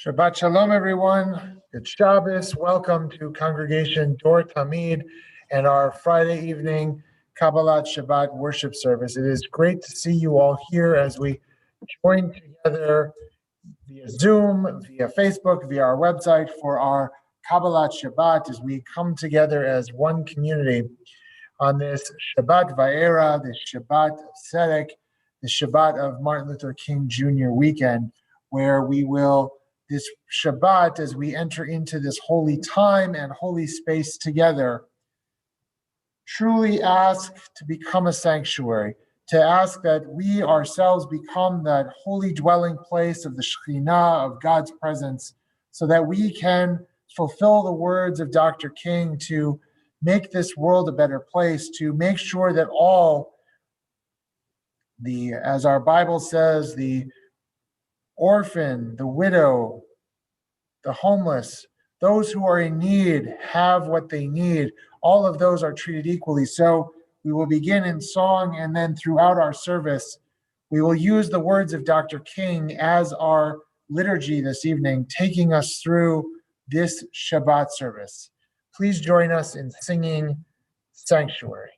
Shabbat Shalom, everyone. It's Shabbos. Welcome to Congregation Dor Tamid and our Friday evening Kabbalat Shabbat worship service. It is great to see you all here as we join together via Zoom, via Facebook, via our website for our Kabbalat Shabbat as we come together as one community on this Shabbat Va'era, the Shabbat of Tzedek, the Shabbat of Martin Luther King Jr. weekend, where we will this Shabbat, as we enter into this holy time and holy space together, truly ask to become a sanctuary, to ask that we ourselves become that holy dwelling place of the Shekhinah, of God's presence, so that we can fulfill the words of Dr. King to make this world a better place, to make sure that all as our Bible says, the orphan, the widow, the homeless, those who are in need have what they need. All of those are treated equally. So we will begin in song, and then throughout our service, we will use the words of Dr. King as our liturgy this evening, taking us through this Shabbat service. Please join us in singing Sanctuary.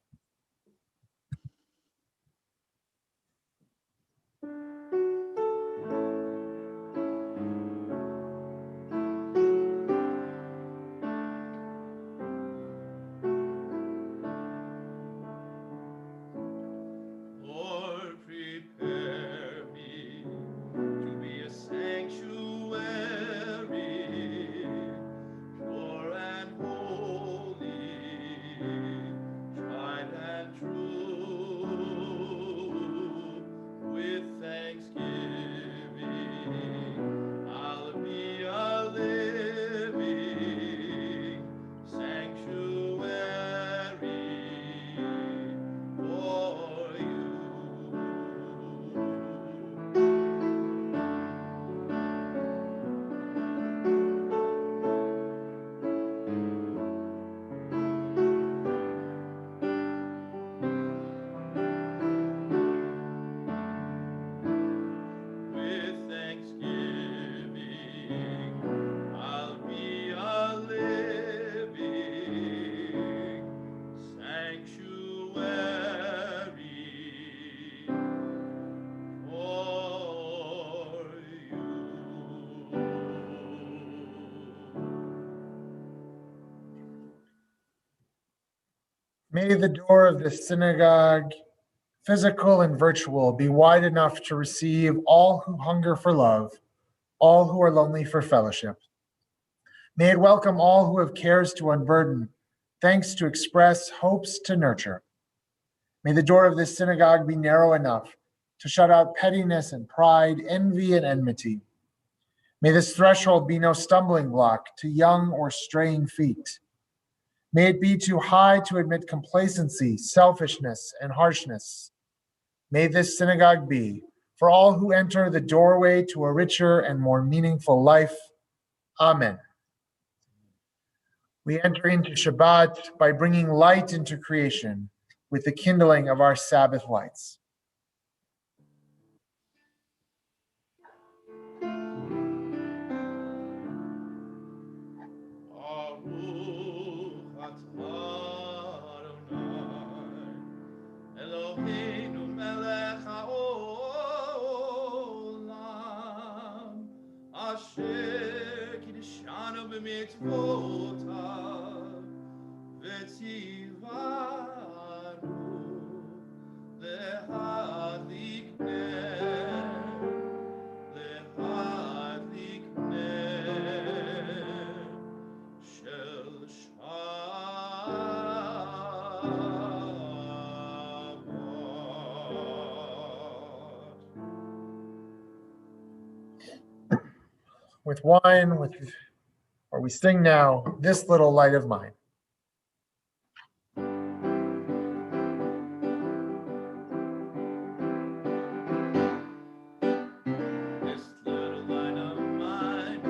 May the door of the synagogue, physical and virtual, be wide enough to receive all who hunger for love, all who are lonely for fellowship. May it welcome all who have cares to unburden, thanks to express, hopes to nurture. May the door of this synagogue be narrow enough to shut out pettiness and pride, envy and enmity. May this threshold be no stumbling block to young or straying feet. May it be too high to admit complacency, selfishness, and harshness. May this synagogue be for all who enter the doorway to a richer and more meaningful life. Amen. We enter into Shabbat by bringing light into creation with the kindling of our Sabbath lights. With wine, or we sing now, This Little Light of Mine. This little light of mine,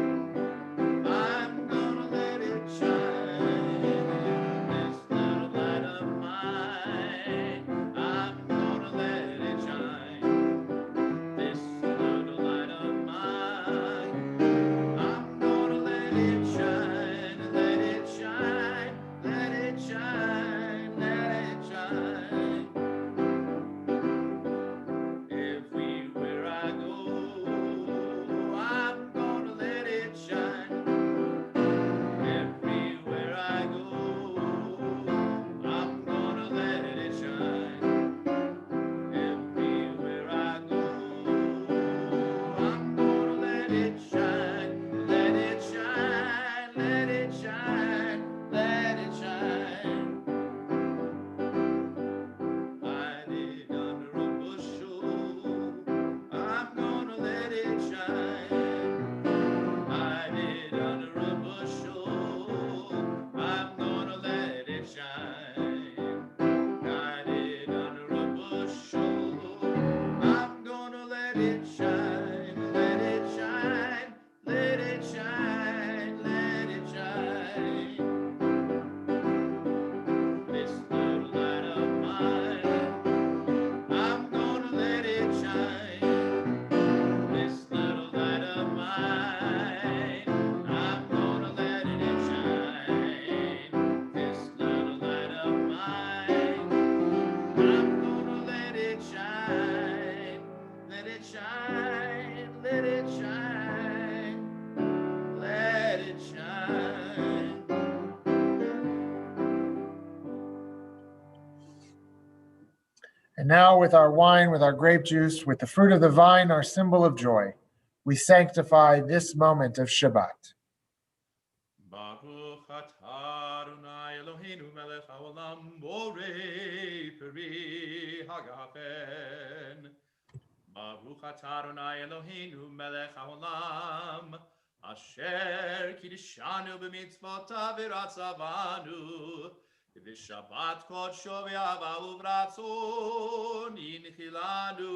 I'm gonna let it shine. Hide it under a bushel. I'm gonna let it shine. Hide it under a bushel. I'm gonna let it shine. Let it shine. Let it shine. Let it shine. This little light of mine, I'm gonna let it shine. This little light of mine, I'm gonna let it shine. This little light of mine, I'm gonna let it shine. Let it shine, let it shine, let it shine. And now with our wine, with our grape juice, with the fruit of the vine, our symbol of joy, we sanctify this moment of Shabbat. Baruch atah Adonai Eloheinu melech haolam borei peri hagafen. Baruch atah Adonai Eloheinu melech haolam asher kiddushanu b'mitzvotav v'ratzavanu v'shabbat kodsho v'yavahu v'ratzon inchilanu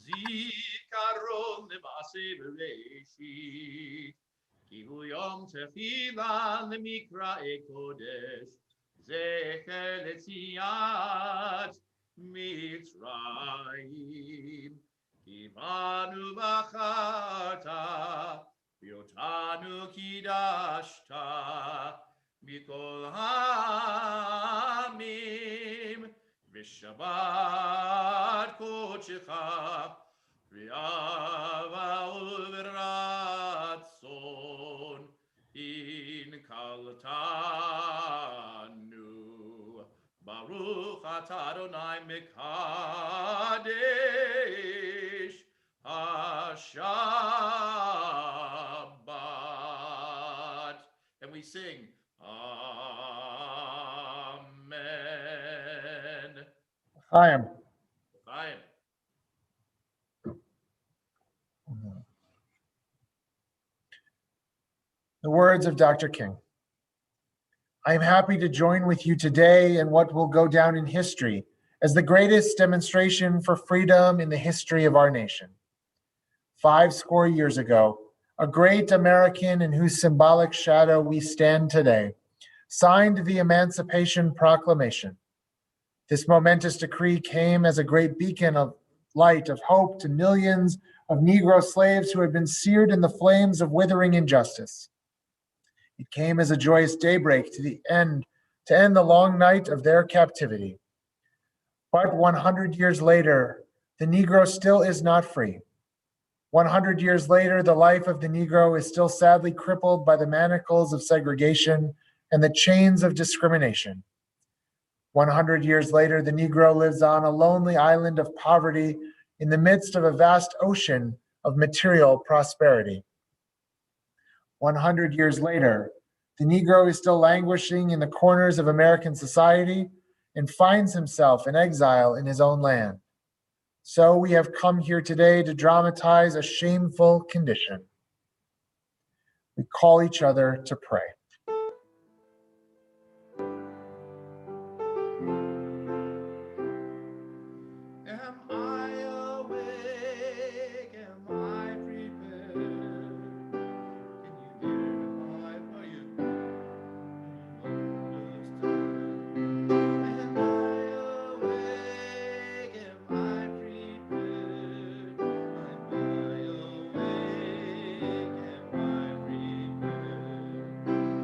zikaron l'maaseh b'reishit. Ki hu yom tefila lemikra kodesh zecher letziat Mitzrayim. Ki banu bacharta v'otanu kidashta mikol ha'amim v'shabbat kodshecha v'yava u'v'ratzon in kaltanu. Baruch atah Adonai Mekadesh HaShabbat. And we sing, Amen. Chaim. Chaim. The words of Dr. King. I am happy to join with you today in what will go down in history as the greatest demonstration for freedom in the history of our nation. 50 years ago, a great American in whose symbolic shadow we stand today signed the Emancipation Proclamation. This momentous decree came as a great beacon of light of hope to millions of Negro slaves who had been seared in the flames of withering injustice. It came as a joyous daybreak to end the long night of their captivity. But 100 years later, the Negro still is not free. 100 years later, the life of the Negro is still sadly crippled by the manacles of segregation and the chains of discrimination. 100 years later, the Negro lives on a lonely island of poverty in the midst of a vast ocean of material prosperity. 100 years later, the Negro is still languishing in the corners of American society and finds himself in exile in his own land. So we have come here today to dramatize a shameful condition. We call each other to pray. Am I awake? Am I prepared? Can you hear my voice? Am I awake? Am I prepared? Am I awake? Am I prepared?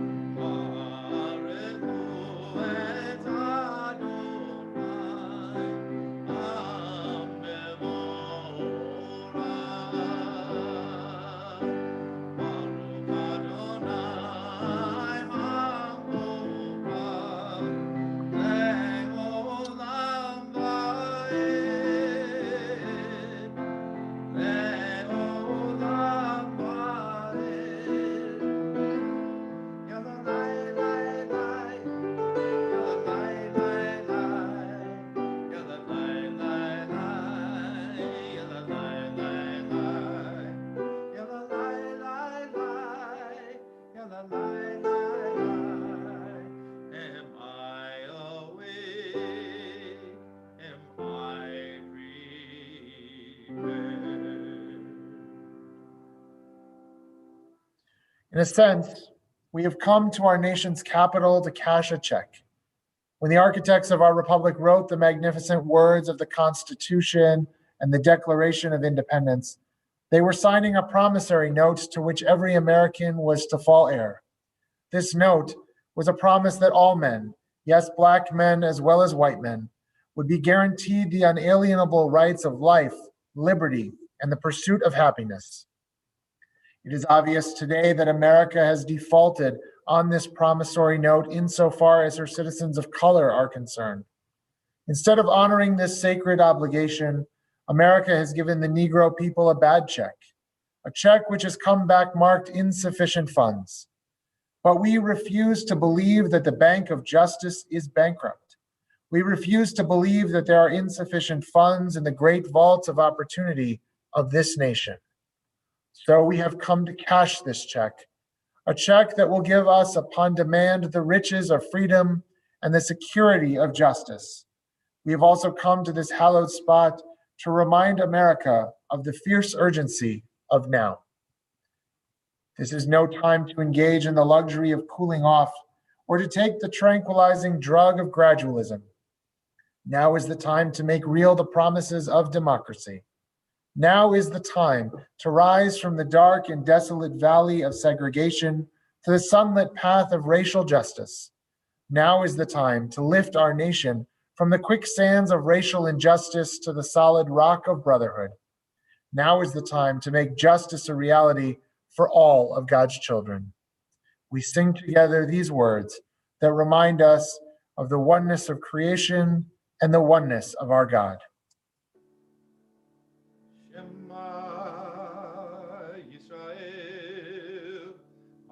In a sense, we have come to our nation's capital to cash a check. When the architects of our republic wrote the magnificent words of the Constitution and the Declaration of Independence, they were signing a promissory note to which every American was to fall heir. This note was a promise that all men, yes, Black men as well as white men, would be guaranteed the unalienable rights of life, liberty, and the pursuit of happiness. It is obvious today that America has defaulted on this promissory note insofar as her citizens of color are concerned. Instead of honoring this sacred obligation, America has given the Negro people a bad check, a check which has come back marked insufficient funds. But we refuse to believe that the Bank of Justice is bankrupt. We refuse to believe that there are insufficient funds in the great vaults of opportunity of this nation. So we have come to cash this check, a check that will give us upon demand the riches of freedom and the security of justice. We have also come to this hallowed spot to remind America of the fierce urgency of now. This is no time to engage in the luxury of cooling off or to take the tranquilizing drug of gradualism. Now is the time to make real the promises of democracy. Now is the time to rise from the dark and desolate valley of segregation to the sunlit path of racial justice. Now is the time to lift our nation from the quicksands of racial injustice to the solid rock of brotherhood. Now is the time to make justice a reality for all of God's children. We sing together these words that remind us of the oneness of creation and the oneness of our God. Shema Yisrael,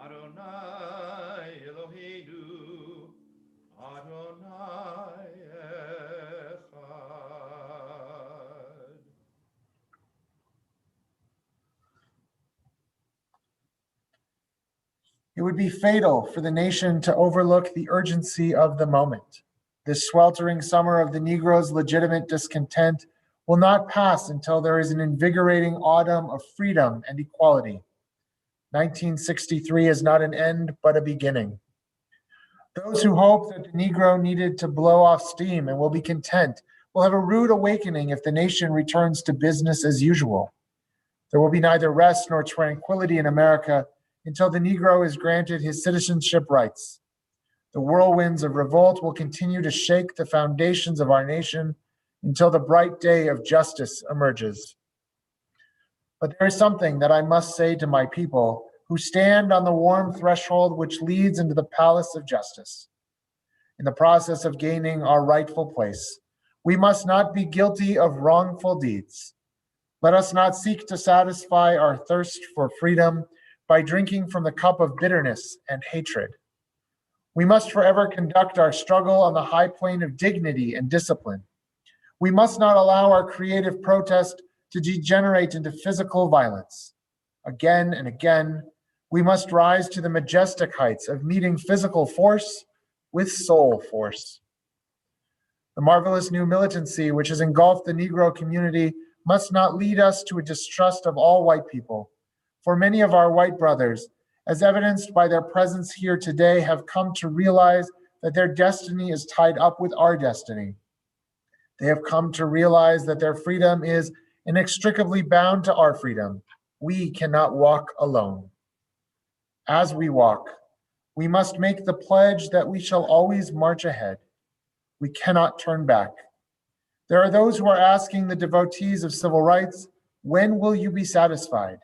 Adonai Eloheinu, Adonai Echad. It would be fatal for the nation to overlook the urgency of the moment. This sweltering summer of the Negro's legitimate discontent will not pass until there is an invigorating autumn of freedom and equality. 1963 is not an end, but a beginning. Those who hope that the Negro needed to blow off steam and will be content will have a rude awakening if the nation returns to business as usual. There will be neither rest nor tranquility in America until the Negro is granted his citizenship rights. The whirlwinds of revolt will continue to shake the foundations of our nation until the bright day of justice emerges. But there is something that I must say to my people who stand on the warm threshold which leads into the palace of justice. In the process of gaining our rightful place, we must not be guilty of wrongful deeds. Let us not seek to satisfy our thirst for freedom by drinking from the cup of bitterness and hatred. We must forever conduct our struggle on the high plane of dignity and discipline. We must not allow our creative protest to degenerate into physical violence. Again and again, we must rise to the majestic heights of meeting physical force with soul force. The marvelous new militancy which has engulfed the Negro community must not lead us to a distrust of all white people, for many of our white brothers, as evidenced by their presence here today, have come to realize that their destiny is tied up with our destiny. They have come to realize that their freedom is inextricably bound to our freedom. We cannot walk alone. As we walk, we must make the pledge that we shall always march ahead. We cannot turn back. There are those who are asking the devotees of civil rights, when will you be satisfied?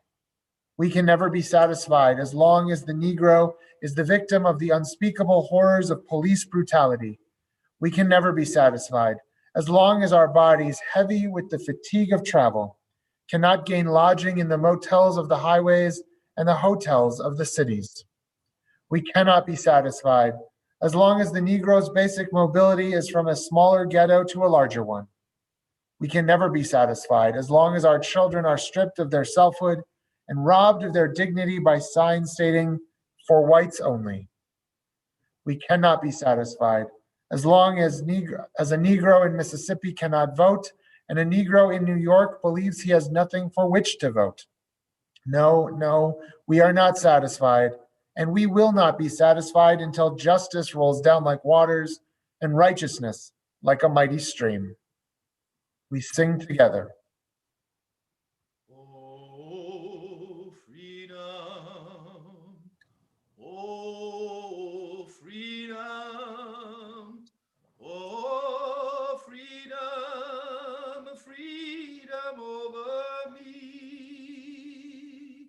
We can never be satisfied as long as the Negro is the victim of the unspeakable horrors of police brutality. We can never be satisfied as long as our bodies, heavy with the fatigue of travel, cannot gain lodging in the motels of the highways and the hotels of the cities. We cannot be satisfied as long as the Negro's basic mobility is from a smaller ghetto to a larger one. We can never be satisfied as long as our children are stripped of their selfhood and robbed of their dignity by signs stating, "For whites only." We cannot be satisfied as long as a Negro in Mississippi cannot vote and a Negro in New York believes he has nothing for which to vote. No, we are not satisfied and we will not be satisfied until justice rolls down like waters and righteousness like a mighty stream. We sing together. Oh, freedom. Oh, freedom. Oh, freedom. Freedom over me.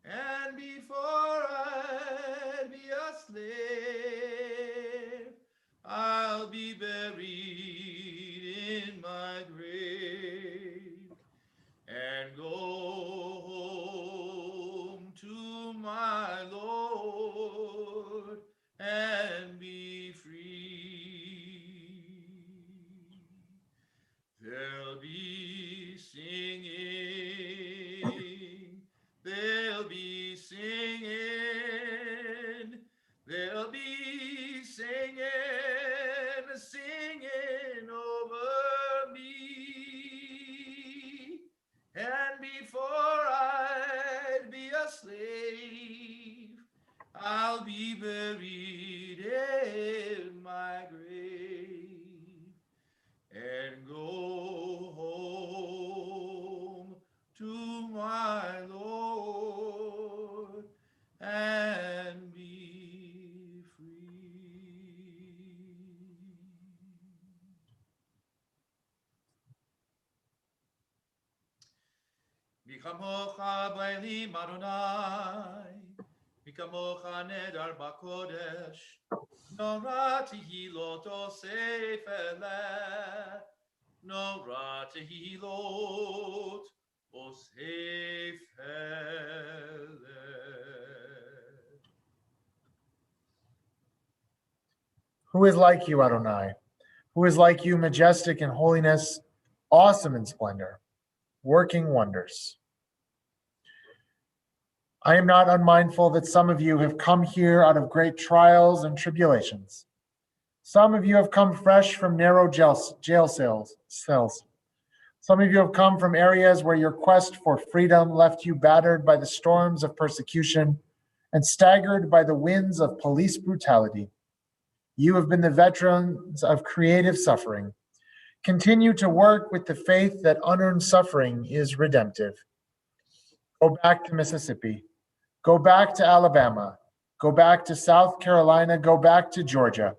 And before I'd be a slave, I'll be buried in my grave and go home to my Lord and be free. There'll be singing, there'll be singing, there'll be singing, singing over me. And before I'd be a slave, I'll be buried in my grave and go home to my Lord and be free. Mikamocha b'elim Adonai, Mikamocha nedar b'kodesh, Nora tehilot osef eleh, Nora tehilot osef eleh. Who is like you, Adonai? Who is like you, majestic in holiness, awesome in splendor, working wonders? I am not unmindful that some of you have come here out of great trials and tribulations. Some of you have come fresh from narrow jail cells. Some of you have come from areas where your quest for freedom left you battered by the storms of persecution and staggered by the winds of police brutality. You have been the veterans of creative suffering. Continue to work with the faith that unearned suffering is redemptive. Go back to Mississippi. Go back to Alabama. Go back to South Carolina. Go back to Georgia.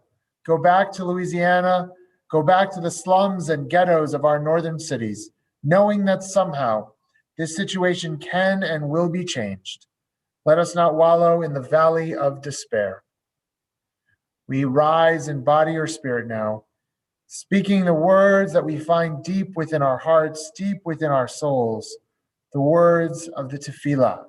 Go back to Louisiana. Go back to the slums and ghettos of our northern cities, knowing that somehow this situation can and will be changed. Let us not wallow in the valley of despair. We rise in body or spirit now, speaking the words that we find deep within our hearts, deep within our souls, the words of the tefillah.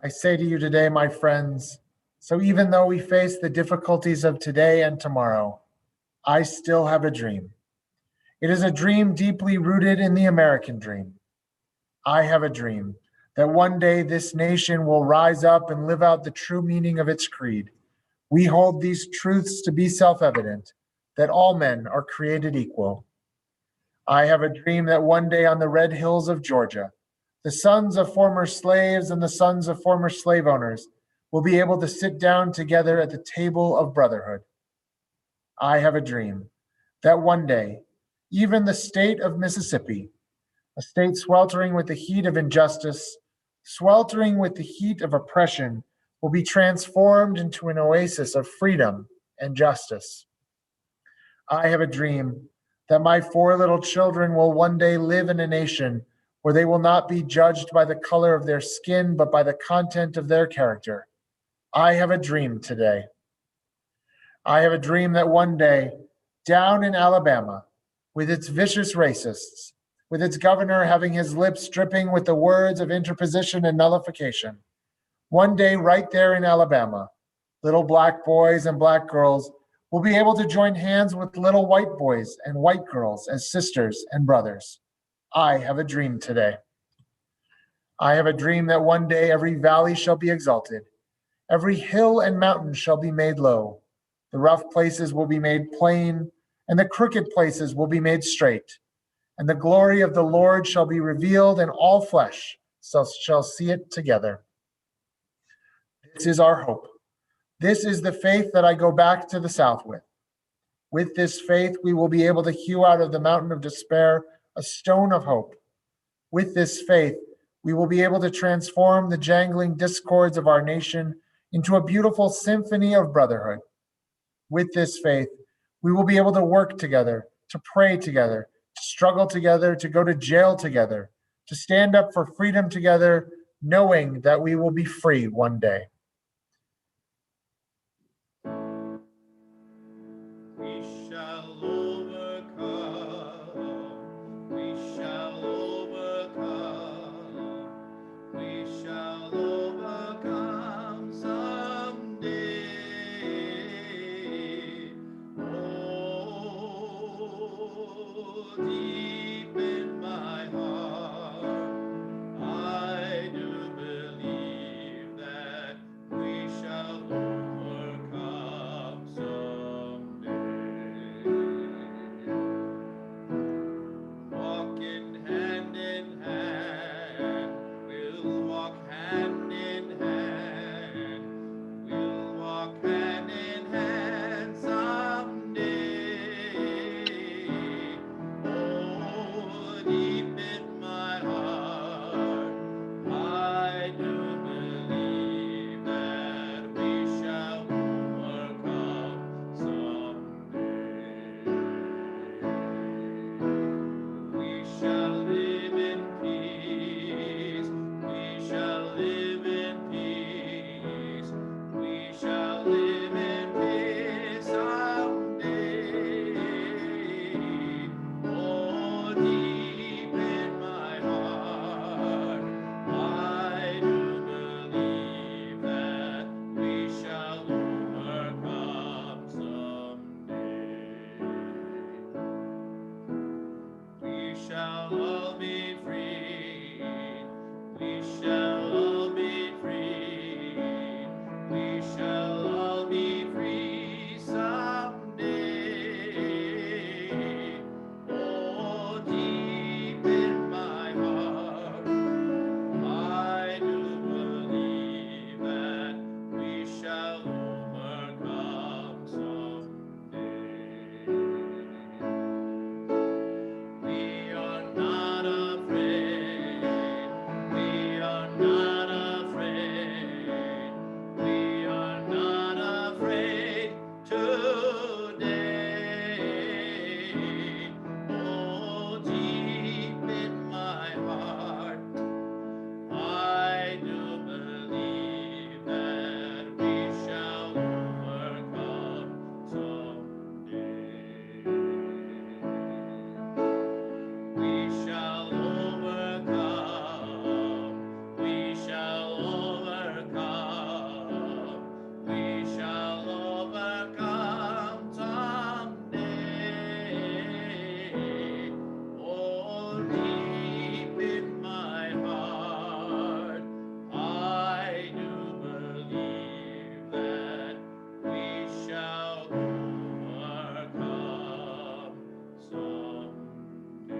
I say to you today, my friends, so even though we face the difficulties of today and tomorrow, I still have a dream. It is a dream deeply rooted in the American dream. I have a dream that one day this nation will rise up and live out the true meaning of its creed. We hold these truths to be self-evident, that all men are created equal. I have a dream that one day on the red hills of Georgia, the sons of former slaves and the sons of former slave owners will be able to sit down together at the table of brotherhood. I have a dream that one day, even the state of Mississippi, a state sweltering with the heat of injustice, sweltering with the heat of oppression, will be transformed into an oasis of freedom and justice. I have a dream that my four little children will one day live in a nation where they will not be judged by the color of their skin, but by the content of their character. I have a dream today. I have a dream that one day, down in Alabama, with its vicious racists, with its governor having his lips dripping with the words of interposition and nullification, one day, right there in Alabama, little black boys and black girls will be able to join hands with little white boys and white girls as sisters and brothers. I have a dream today. I have a dream that one day every valley shall be exalted, every hill and mountain shall be made low, the rough places will be made plain, and the crooked places will be made straight, and the glory of the Lord shall be revealed, and all flesh shall see it together. This is our hope. This is the faith that I go back to the South with. With this faith, we will be able to hew out of the mountain of despair a stone of hope. With this faith, we will be able to transform the jangling discords of our nation into a beautiful symphony of brotherhood. With this faith, we will be able to work together, to pray together, to struggle together, to go to jail together, to stand up for freedom together, knowing that we will be free one day. We shall overcome. We shall overcome. We shall overcome someday. Oh, deep in my heart, I do believe that we shall overcome someday. Walking hand in hand, we'll walk hand in hand. We'll walk hand in hand someday. Oh, deep in my heart, I do believe that we shall overcome someday. We shall live in peace. We shall live in peace. We shall live in peace someday. Oh, deep in my heart, I do believe that we shall overcome someday. We shall all be free. We shall all be free. We shall all be free someday. Oh, deep in my heart, I do believe that we shall overcome someday. We are not afraid. We are not afraid. We are not afraid today. Oh, deep in my heart, I do believe that we shall overcome someday. We shall overcome. We shall overcome. We shall overcome someday. Oh, deep in my heart, I do believe that we shall overcome someday.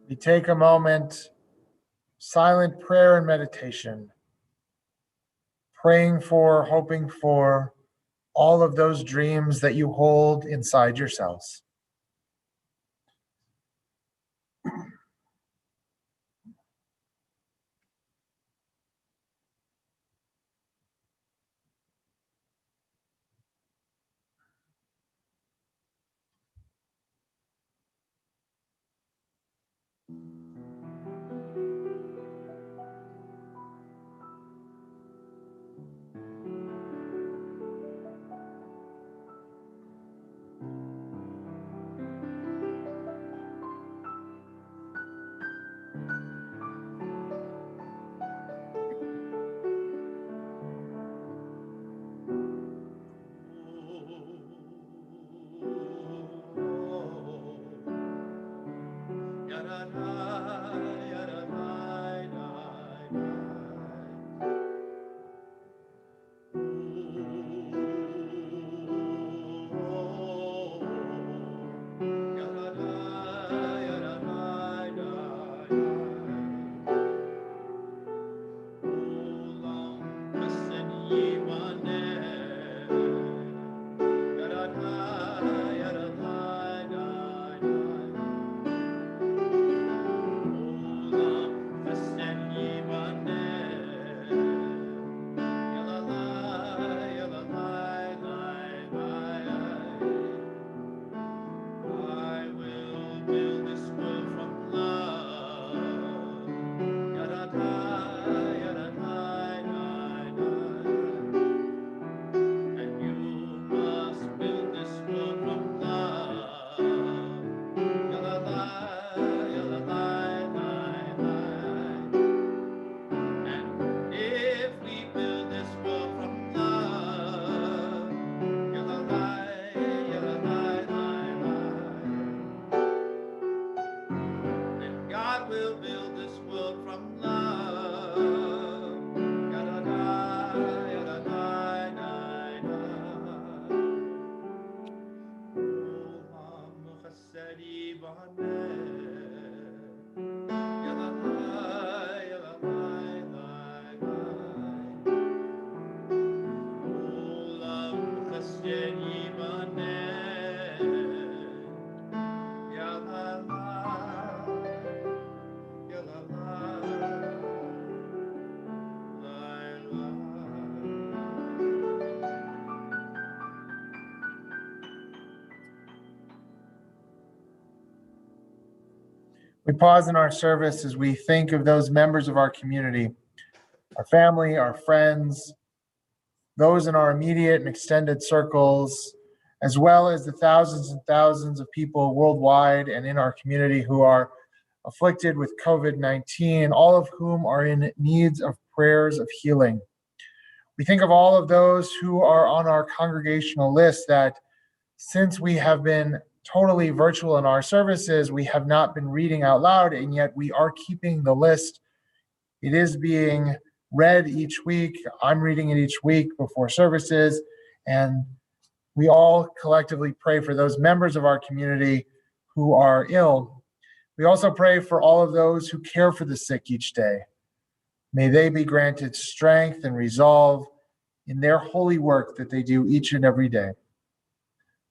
We take a moment, silent prayer and meditation, praying for, hoping for all of those dreams that you hold inside yourselves. We pause in our service as we think of those members of our community, our family, our friends, those in our immediate and extended circles, as well as the thousands and thousands of people worldwide and in our community who are afflicted with COVID-19, all of whom are in needs of prayers of healing. We think of all of those who are on our congregational list that since we have been totally virtual in our services, we have not been reading out loud, and yet we are keeping the list. It is being read each week. I'm reading it each week before services, and we all collectively pray for those members of our community who are ill. We also pray for all of those who care for the sick each day. May they be granted strength and resolve in their holy work that they do each and every day.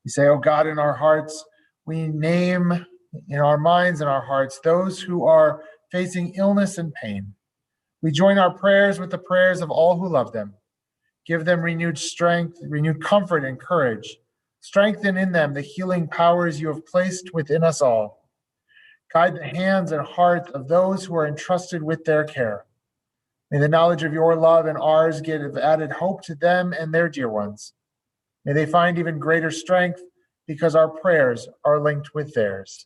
We say, oh God, in our hearts, we name in our minds and our hearts those who are facing illness and pain. We join our prayers with the prayers of all who love them. Give them renewed strength, renewed comfort and courage. Strengthen in them the healing powers you have placed within us all. Guide the hands and hearts of those who are entrusted with their care. May the knowledge of your love and ours give added hope to them and their dear ones. May they find even greater strength because our prayers are linked with theirs.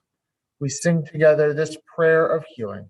We sing together this prayer of healing.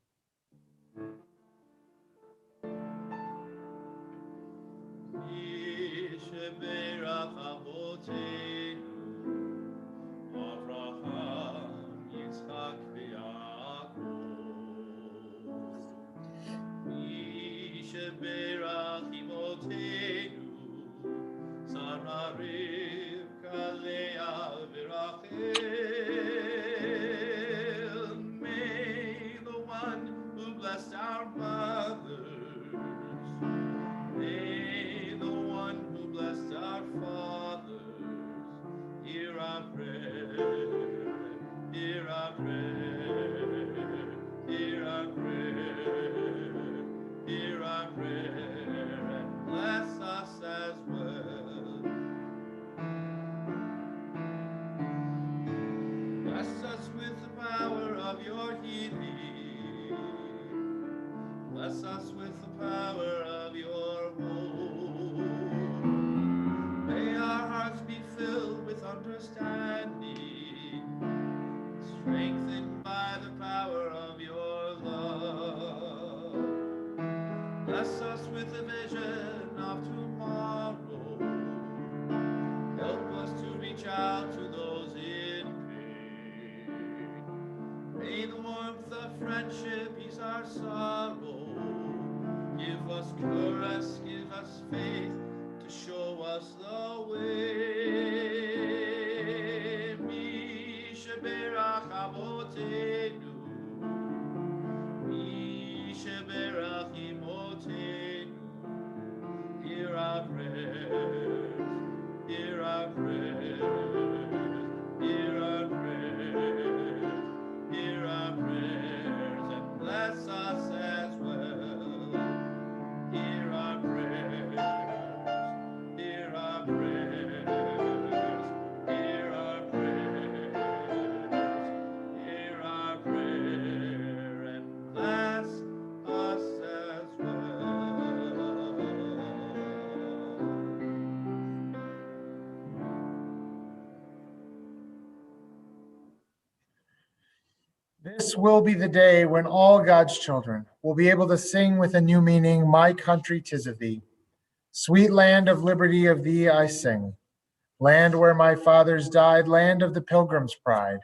May the one who blessed our mothers, may Bless us with the power of your hope. May our hearts be filled with understanding, strengthened by the power of your love. Bless us with the vision of tomorrow. Help us to reach out to those in pain. May the warmth of friendship ease our sorrow. Give us courage, give us faith to show us the way. Misha berach avotenu, Misha berach imotenu. Hear our prayers, hear our prayers, hear our prayers, hear our prayers, and bless us as well. Hear our prayers, hear our prayers, hear our prayers, hear our prayer, and bless us as well. This will be the day when all God's children will be able to sing with a new meaning, My country 'tis of thee. Sweet land of liberty, of thee I sing. Land where my fathers died, land of the pilgrim's pride.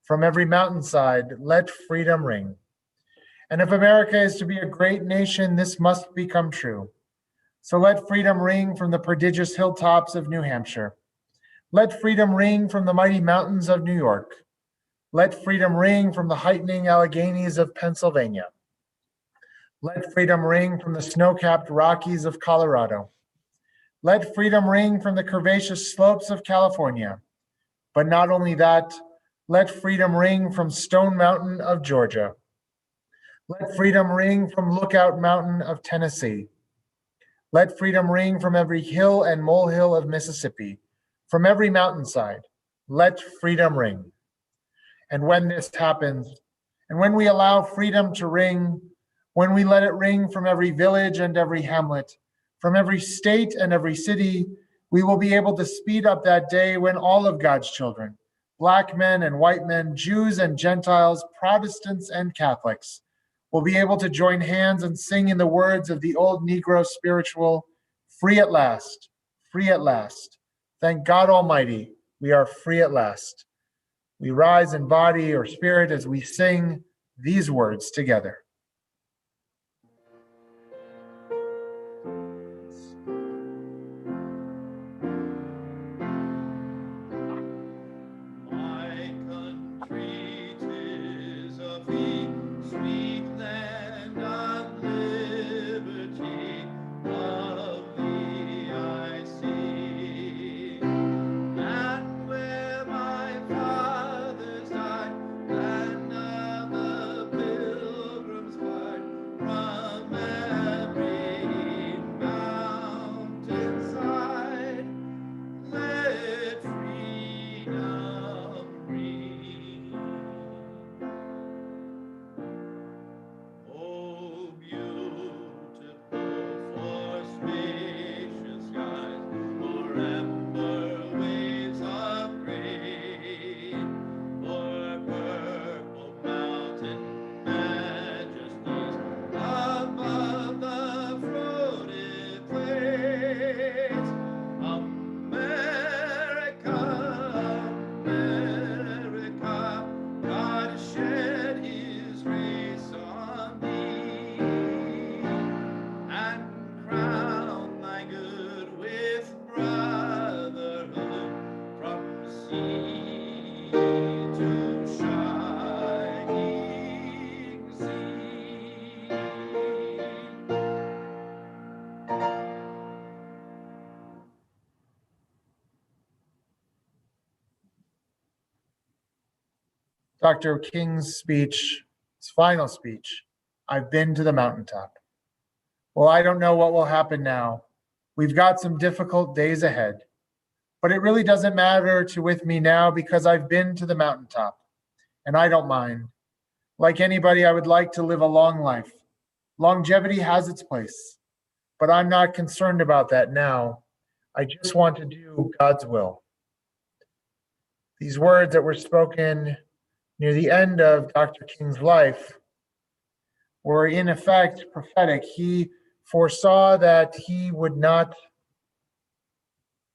From every mountainside, let freedom ring. And if America is to be a great nation, this must become true. So let freedom ring from the prodigious hilltops of New Hampshire. Let freedom ring from the mighty mountains of New York. Let freedom ring from the heightening Alleghenies of Pennsylvania. Let freedom ring from the snow-capped Rockies of Colorado. Let freedom ring from the curvaceous slopes of California. But not only that, let freedom ring from Stone Mountain of Georgia. Let freedom ring from Lookout Mountain of Tennessee. Let freedom ring from every hill and molehill of Mississippi, from every mountainside. Let freedom ring. And when this happens, and when we allow freedom to ring, when we let it ring from every village and every hamlet, from every state and every city, we will be able to speed up that day when all of God's children, Black men and white men, Jews and Gentiles, Protestants and Catholics, will be able to join hands and sing in the words of the old Negro spiritual, free at last, free at last. Thank God Almighty, we are free at last. We rise in body or spirit as we sing these words together. My country 'tis of thee, sweet land of liberty, of thee I sing. And where my fathers died, land of the pilgrims pride, from every mountainside, let freedom ring. Oh, beautiful for spacious skies, for amber waves of grain, for purple mountain majesties above the fruited plains. America, America, God shed his grace on thee, and crown thy good with brotherhood from sea to shining sea. Dr. King's speech, his final speech, I've been to the mountaintop. Well, I don't know what will happen now. We've got some difficult days ahead, but it really doesn't matter with me now because I've been to the mountaintop and I don't mind. Like anybody, I would like to live a long life, Longevity has its place, but I'm not concerned about that now. I just want to do God's will. These words that were spoken near the end of Dr. King's life were in effect prophetic. He foresaw that he would not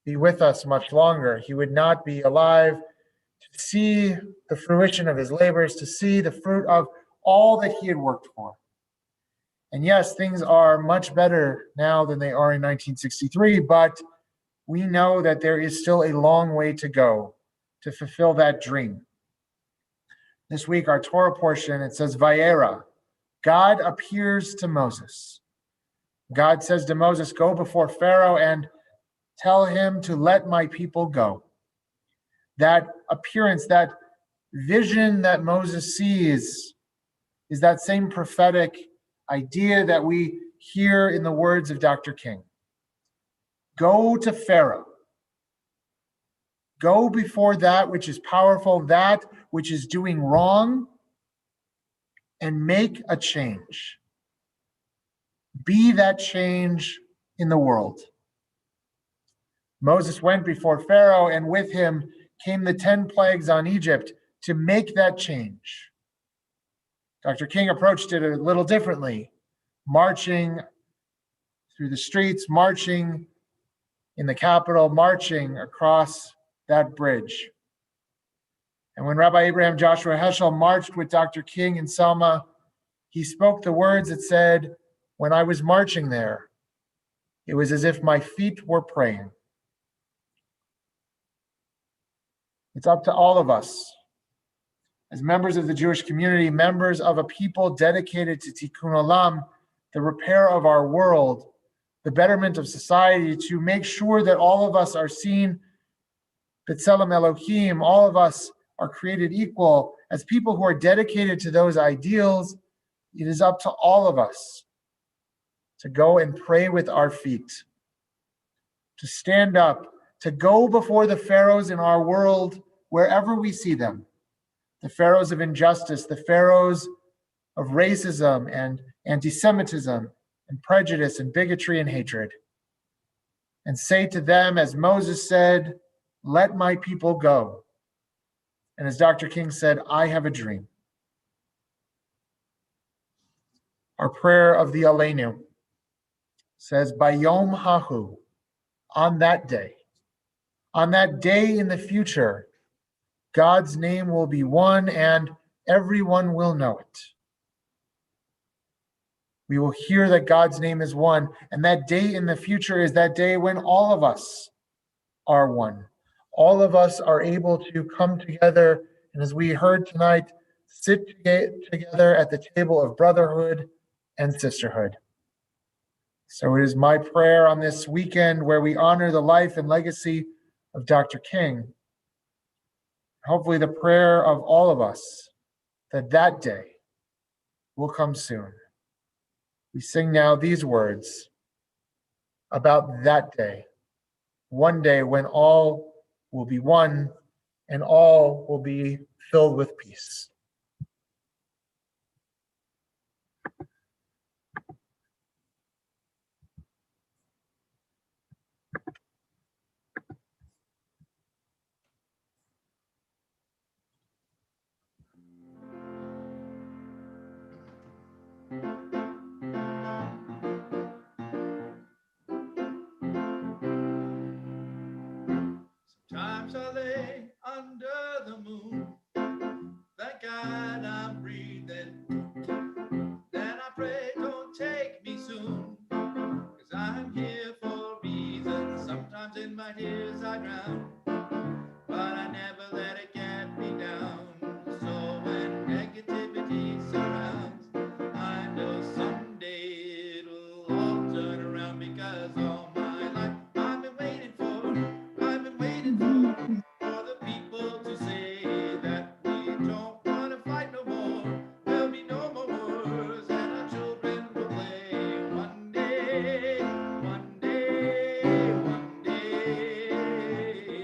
be with us much longer. He would not be alive to see the fruition of his labors, to see the fruit of all that he had worked for. And yes, things are much better now than they are in 1963, but we know that there is still a long way to go to fulfill that dream. This week, our Torah portion, it says, Vayera, God appears to Moses. God says to Moses, go before Pharaoh and tell him to let my people go. That appearance, that vision that Moses sees is that same prophetic idea that we hear in the words of Dr. King. Go to Pharaoh. Go before that which is powerful, that which is doing wrong, and make a change. Be that change in the world. Moses went before Pharaoh, and with him came the 10 plagues on Egypt to make that change. Dr. King approached it a little differently, marching through the streets, marching in the capital, marching across that bridge. And when Rabbi Abraham Joshua Heschel marched with Dr. King in Selma, he spoke the words that said, when I was marching there, it was as if my feet were praying. It's up to all of us, as members of the Jewish community, members of a people dedicated to Tikkun Olam, the repair of our world, the betterment of society, to make sure that all of us are seen B'Tselem Elohim, all of us are created equal. As people who are dedicated to those ideals, it is up to all of us to go and pray with our feet, to stand up, to go before the pharaohs in our world wherever we see them, the pharaohs of injustice, the pharaohs of racism and anti-Semitism and prejudice and bigotry and hatred, and say to them, as Moses said, let my people go. And as Dr. King said, I have a dream. Our prayer of the Aleinu says, Bayom Hahu, on that day in the future, God's name will be one and everyone will know it. We will hear that God's name is one, and that day in the future is that day when all of us are one. All of us are able to come together, and as we heard tonight, sit together at the table of brotherhood and sisterhood. So it is my prayer on this weekend where we honor the life and legacy of Dr. King, hopefully the prayer of all of us, that day will come soon. We sing now these words about that day, one day when all will be one and all will be filled with peace. Sometimes I lay under the moon, thank God I'm breathing. Then I pray, don't take me soon, 'cause I'm here for a reason. Sometimes in my tears I drown, but I never let it get me down. So when negativity surrounds, I know someday it'll all turn around, because all my life I've been waiting for the people to say that we don't want to fight no more. There'll be no more wars, and our children will play one day, one day, one day.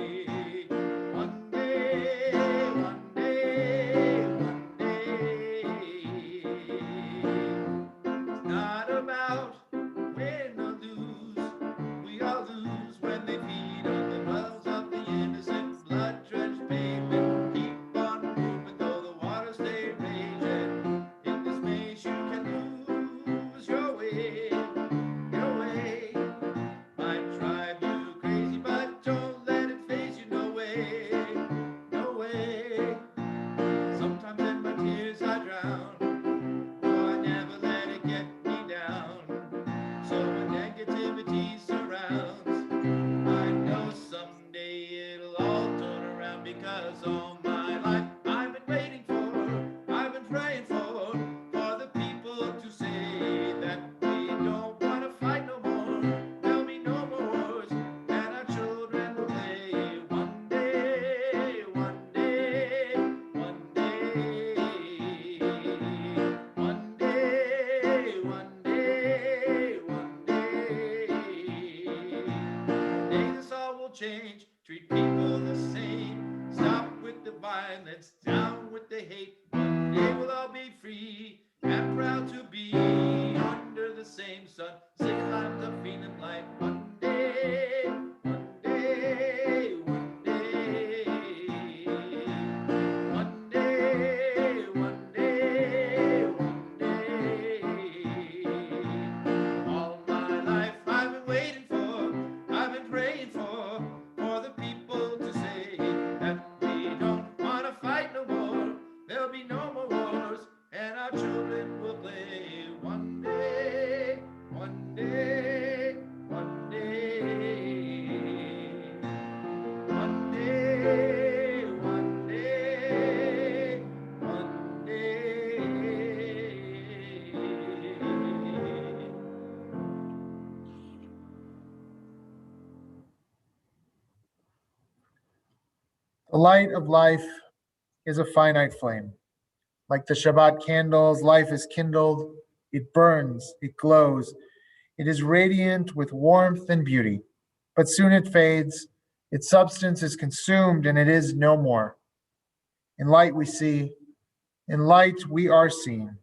violence, down with the hate. One day we'll all be free and proud to be under the same sun, singing lives of feeling like one day, one day, one day, one day, one day, one day. All my life I've been waiting for, I've been praying for the people to say that we don't want to fight no more. There'll be no more wars, and our children will play one day, one day, one day, one day, one day, one day. The light of life is a finite flame. Like the Shabbat candles, life is kindled, it burns, it glows, it is radiant with warmth and beauty. But soon it fades, its substance is consumed, and it is no more. In light we see, in light we are seen.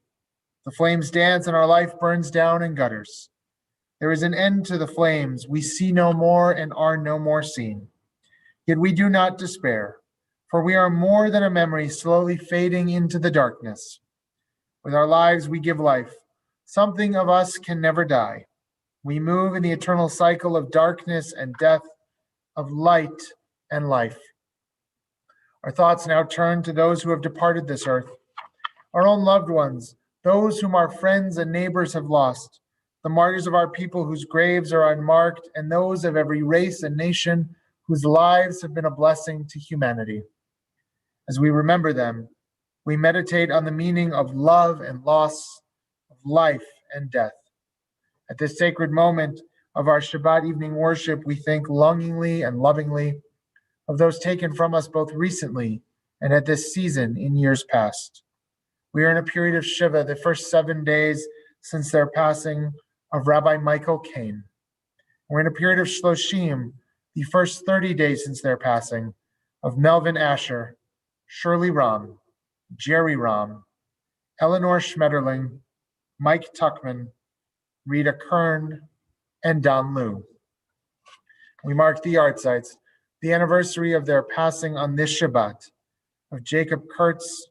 The flames dance, and our life burns down in gutters. There is an end to the flames. We see no more and are no more seen. Yet we do not despair, for we are more than a memory slowly fading into the darkness. With our lives we give life. Something of us can never die. We move in the eternal cycle of darkness and death, of light and life. Our thoughts now turn to those who have departed this earth, our own loved ones, those whom our friends and neighbors have lost, the martyrs of our people whose graves are unmarked, and those of every race and nation whose lives have been a blessing to humanity. As we remember them, we meditate on the meaning of love and loss, of life and death. At this sacred moment of our Shabbat evening worship, we think longingly and lovingly of those taken from us both recently and at this season in years past. We are in a period of Shiva, the first 7 days since their passing of Rabbi Michael Kane. We're in a period of Shloshim, the first 30 days since their passing of Melvin Asher, Shirley Ram, Jerry Ram, Eleanor Schmetterling, Mike Tuckman, Rita Kern, and Don Liu. We mark the Artsites, the anniversary of their passing on this Shabbat, of Jacob Kurtz,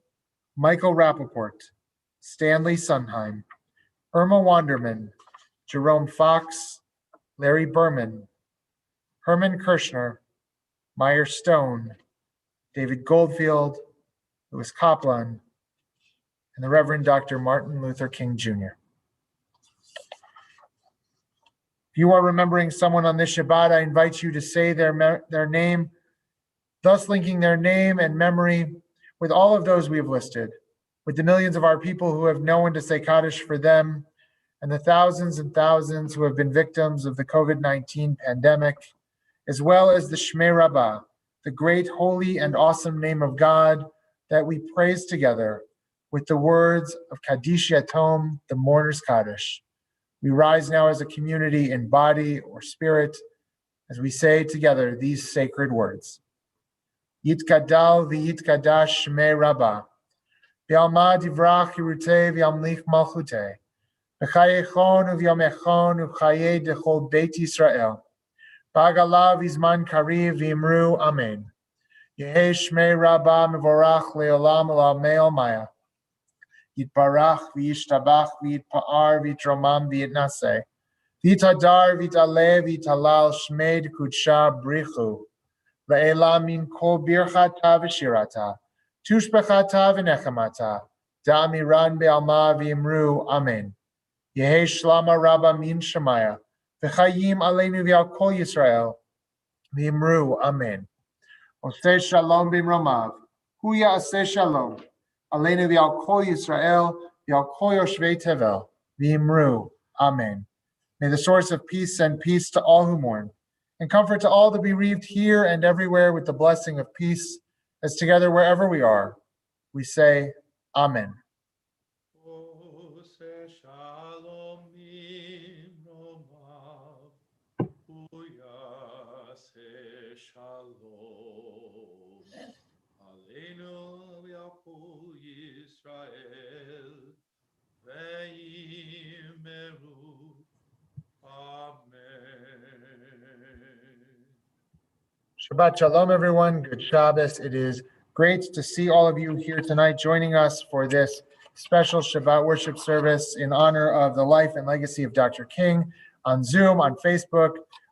Michael Rappaport, Stanley Sondheim, Irma Wanderman, Jerome Fox, Larry Berman, Herman Kirshner, Meyer Stone, David Goldfield, Louis Kaplan, and the Reverend Dr. Martin Luther King Jr. If you are remembering someone on this Shabbat, I invite you to say their name, thus linking their name and memory with all of those we have listed, with the millions of our people who have no one to say Kaddish for them, and the thousands and thousands who have been victims of the COVID-19 pandemic, as well as the Shmei Rabbah, the great, holy, and awesome name of God that we praise together with the words of Kaddish Yatom, the mourner's Kaddish. We rise now as a community in body or spirit as we say together these sacred words. Yitkadal v'yitkadash Shmei Rabbah, v'alma divrach Yeruteh v'yamlich malchuteh, v'chayechon u'v'yamechon u'chayei dechol Beit Yisrael, b'agalav v'zman kariv v'imru amen. Yehei Shmei Rabbah mevorach le'olam u'lamei olmaya. Yitbarach v'yishtabach v'yitpa'ar v'yitromam v'yitnaseh. V'yitadar v'yitaleh v'yitalal Shmei d'kudsha brichu. Le'ela min kol birchata v'shirata. Tushbechata v'nechamata. Da'amiran be'alma v'yimru amen. Yehei shlama rabba min shemaya. V'chayim aleinu v'al kol Yisrael. V'yimru amen. Oseh shalom b'mromav. Hu ya'aseh shalom. Aleinu v'al kol Yisrael, v'al kol yoshvei tevel, v'imru, amen. May the source of peace send peace to all who mourn, and comfort to all the bereaved here and everywhere with the blessing of peace, as together wherever we are, we say, amen. Oseh shalom b'mromav, hu yaseh shalom. Aleinu v'yachu Yisrael v'yimeru. Amen. Shabbat Shalom, everyone. Good Shabbos. It is great to see all of you here tonight joining us for this special Shabbat worship service in honor of the life and legacy of Dr. King on Zoom, on Facebook.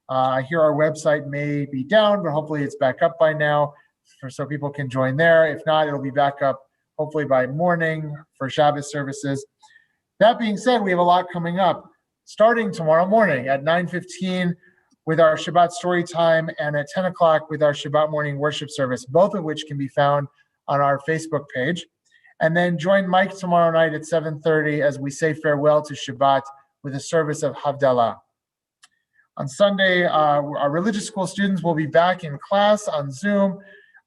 I hear our website may be down, but hopefully it's back up by now so people can join there. If not, it'll be back up hopefully by morning for Shabbos services. That being said, we have a lot coming up starting tomorrow morning at 9:15 with our Shabbat story time and at 10 o'clock with our Shabbat morning worship service, both of which can be found on our Facebook page. And then join Mike tomorrow night at 7:30 as we say farewell to Shabbat with a service of Havdalah. On Sunday, our religious school students will be back in class on Zoom.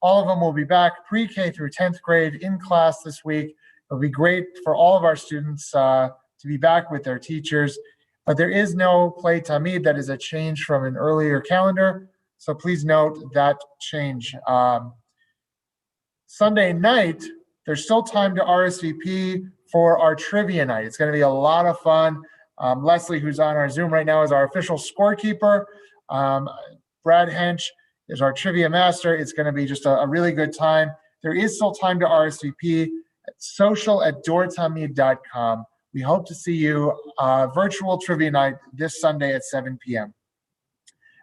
All of them will be back pre-K through 10th grade in class this week. It'll be great for all of our students to be back with their teachers. But there is no play Tamid. That is a change from an earlier calendar. So please note that change. Sunday night, there's still time to RSVP for our trivia night. It's going to be a lot of fun. Leslie, who's on our Zoom right now, is our official scorekeeper. Brad Hench is our trivia master. It's going to be just a really good time. There is still time to RSVP at social@dortamid.com. We hope to see you virtual trivia night this Sunday at 7 p.m.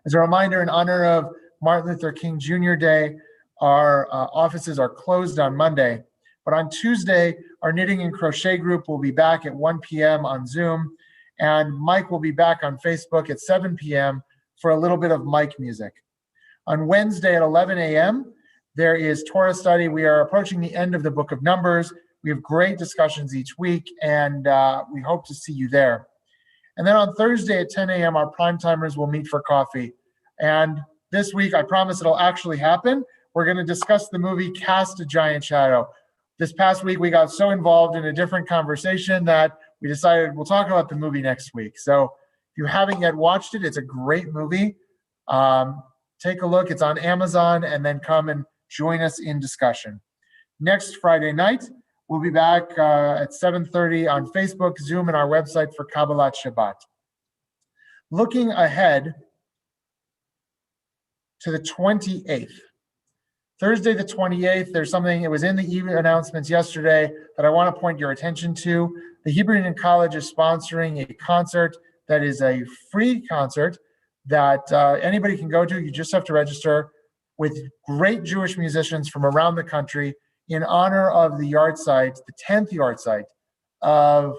As a reminder, in honor of Martin Luther King Jr. Day, our offices are closed on Monday. But on Tuesday, our knitting and crochet group will be back at 1 p.m. on Zoom. And Mike will be back on Facebook at 7 p.m. for a little bit of Mike music. On Wednesday at 11 a.m., there is Torah study. We are approaching the end of the book of Numbers. We have great discussions each week, and we hope to see you there. And then on Thursday at 10 a.m., our prime timers will meet for coffee. And this week, I promise it'll actually happen. We're going to discuss the movie Cast a Giant Shadow. This past week, we got so involved in a different conversation that we decided we'll talk about the movie next week. So if you haven't yet watched it, it's a great movie. Take a look. It's on Amazon, and then come and join us in discussion. Next Friday night, we'll be back at 7:30 on Facebook, Zoom, and our website for Kabbalat Shabbat. Looking ahead to the 28th. Thursday the 28th, there's something, it was in the announcements yesterday that I want to point your attention to. The Hebrew Union College is sponsoring a concert that is a free concert that anybody can go to. You just have to register, with great Jewish musicians from around the country in honor of the yahrzeit, the 10th yahrzeit of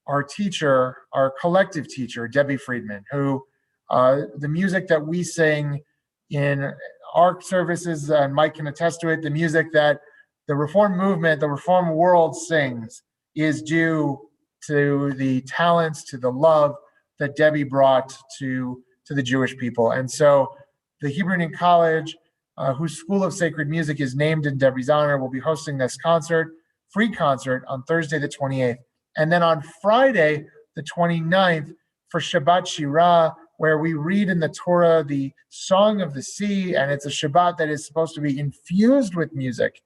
our teacher, our collective teacher, Debbie Friedman, who the music that we sing in our services, and Mike can attest to it, the music that the Reform movement, the Reform world sings is due to the talents, to the love that Debbie brought to the Jewish people. And so the Hebrew Union College, whose School of Sacred Music is named in Debbie's honor, will be hosting this concert, free concert, on Thursday the 28th. And then on Friday the 29th for Shabbat Shirah, where we read in the Torah the Song of the Sea, and it's a Shabbat that is supposed to be infused with music.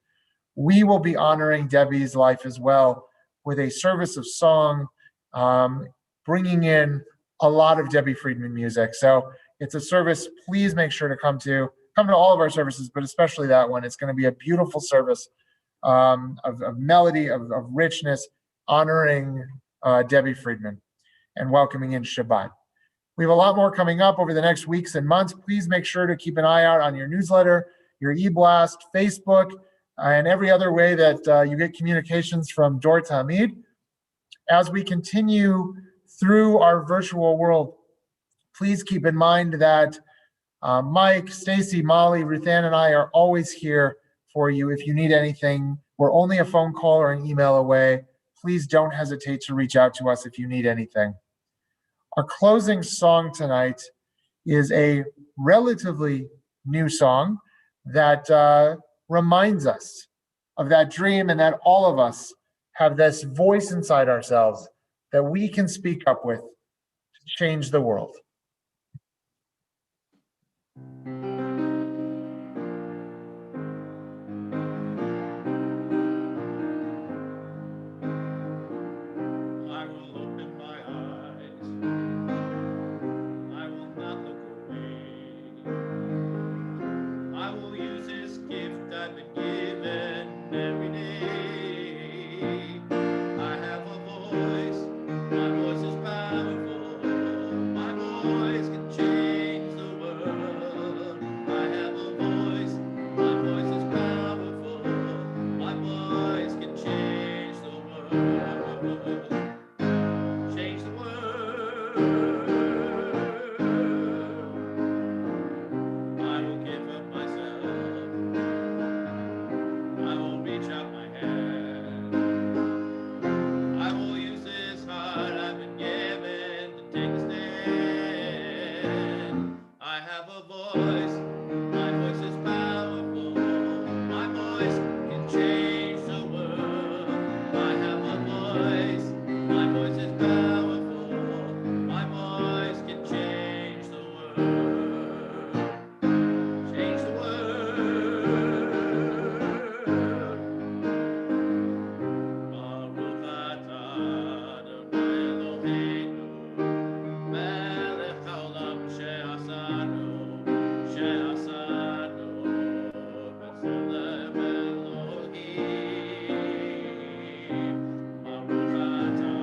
We will be honoring Debbie's life as well with a service of song, bringing in a lot of Debbie Friedman music. So it's a service, please make sure to come to all of our services, but especially that one. It's going to be a beautiful service of melody, of richness, honoring Debbie Friedman and welcoming in Shabbat. We have a lot more coming up over the next weeks and months. Please make sure to keep an eye out on your newsletter, your e-blast, Facebook, and every other way that you get communications from Dor Tamid. As we continue through our virtual world, please keep in mind that Mike, Stacy, Molly, Ruth Ann, and I are always here for you if you need anything. We're only a phone call or an email away. Please don't hesitate to reach out to us if you need anything. Our closing song tonight is a relatively new song that reminds us of that dream, and that all of us have this voice inside ourselves that we can speak up with to change the world. take a stand. I have a voice, my voice is powerful, my voice can change the world. I have a voice, my voice is powerful, my voice can change the world. Change the world. Baruch atah Adonai Eloheinu, melech haolam she'asanu b'tzelem Elohim. Baruch atah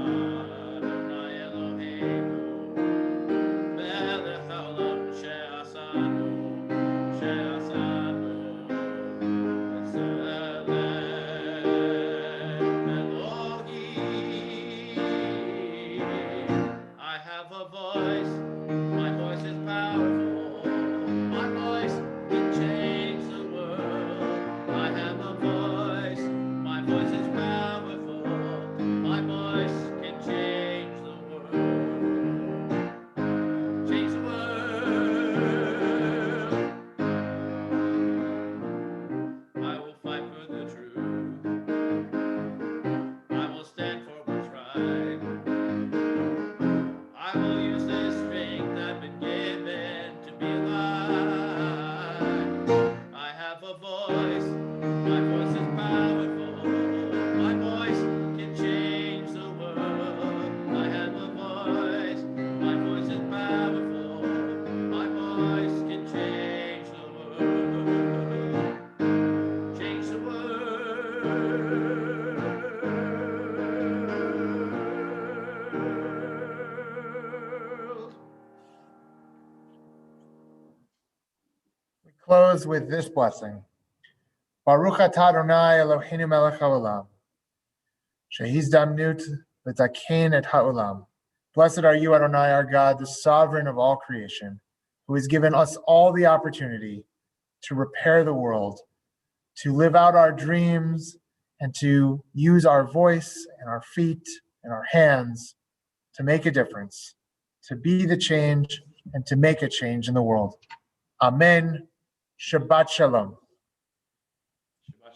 Adonai Eloheinu, melech haolam she'asanu b'tzelem Elohim. I have a voice, my voice is powerful, my voice can change the world. I have a voice, my voice is powerful, my voice can change the world. Change the world. I will fight for the truth, I will stand for what's right. I will use this strength I've been given to be alive. I have a voice, my voice is powerful, my voice can change the world. I have a voice, my voice is powerful, my voice can change the world. Change the world. We close with this blessing. Baruch atah Adonai Eloheinu melech haolam, shehizdamnut v'taken et haolam. Blessed are you, Adonai, our God, the sovereign of all creation, who has given us all the opportunity to repair the world, to live out our dreams, and to use our voice and our feet and our hands to make a difference, to be the change and to make a change in the world. Amen. Shabbat Shalom.